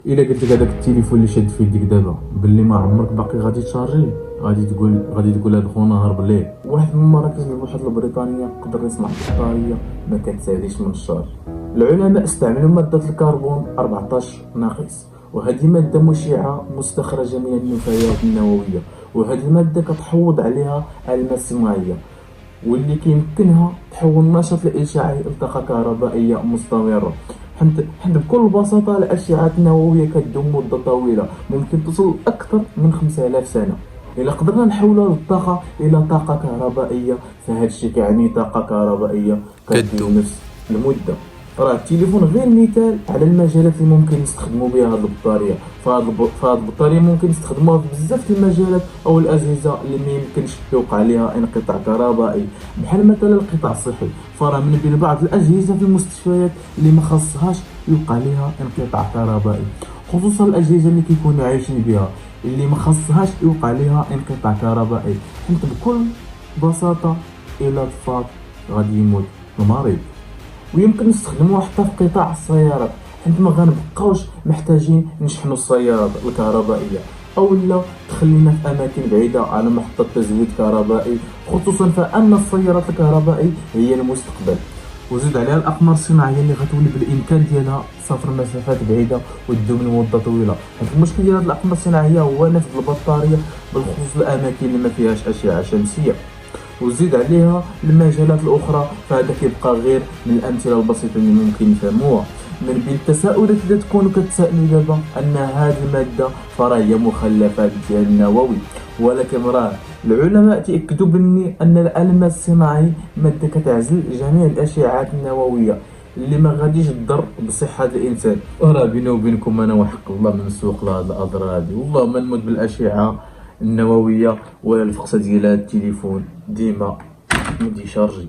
الا قلت لك هذاك التليفون اللي شاد في يديك دابا باللي ما عمرك باقي غادي تشارجيه، غادي تقول هذا خونا هرب ليه. واحد من المراكز البحوث البريطانيه قدر يصنع بطاريه ما كتساليش من الشارج. العلماء استعملوا ماده الكربون 14 ناقص، وهذه ماده مشعه مستخرجه من النفايات النوويه، وهذه الماده كتحوض عليها الماس الصناعيه، واللي كيمكنها تحول نشاط الإشعاعي لطاقة كهربائية مستمرة. حيت بكل بساطة الأشعة النووية كتدوم مدة طويلة، ممكن تصل أكثر من 5000 سنة. إلا قدرنا نحولها للطاقة إلى طاقة كهربائية، فهاد الشيء كيعني طاقة كهربائية كتدوم نفس المدة. راه التليفون غير مثال على المجالات اللي ممكن نستخدموا بها هاد البطارية. فهاد البطارية ممكن نستخدموها في بزاف المجالات أو الأجهزة اللي ما يمكنش يوقع عليها انقطاع كهربائي، بحال مثلا القطاع الصحي. فراه من بين بعض الأجهزة في المستشفيات اللي ما خاصهاش يوقع عليها انقطاع كهربائي، خصوصا الأجهزة اللي كيكونوا عايشين بها اللي ما خاصهاش يوقع عليها انقطاع كهربائي، حيت بكل بساطة إلا طفات غادي يموت المريض. ويمكن نستخدموها حتى في قطاع السيارات، حيت ما غنبقاوش محتاجين نشحنوا السيارات الكهربائيه، او لا تخلينا في اماكن بعيده على محطه تزويد كهربائي، خصوصا فان السيارات الكهربائيه هي المستقبل. وزيد عليها الاقمار الصناعيه اللي غتولي بالامكان ديالها سفر مسافات بعيده وتدوم لمده طويله. حيت المشكل ديال هاد الاقمار الصناعيه هو نفس البطاريه، بالخصوص الاماكن اللي ما فيهاش اشعه شمسيه. وزيد عليها المجالات الاخرى، فهذا كيبقى غير من الامثله البسيطه اللي ممكن نفهموها. من بين التساؤلات اللي تكونوا كتسائلوا دابا ان هذه الماده فراه هي مخلفات ديال النووي، ولكن راه العلماء تاكدوا ان الالماس الصناعي ماده كتعزل جميع الاشعاعات النوويه اللي ما غاديش تضر بصحه الانسان. وراه بيني وبينكم انا وحق الله من سوق لهاد الاضرار هادي، والله ما نموت بالاشعه النوويه ولا الفقصه ديال هاد التليفون ديما مدي شارجي.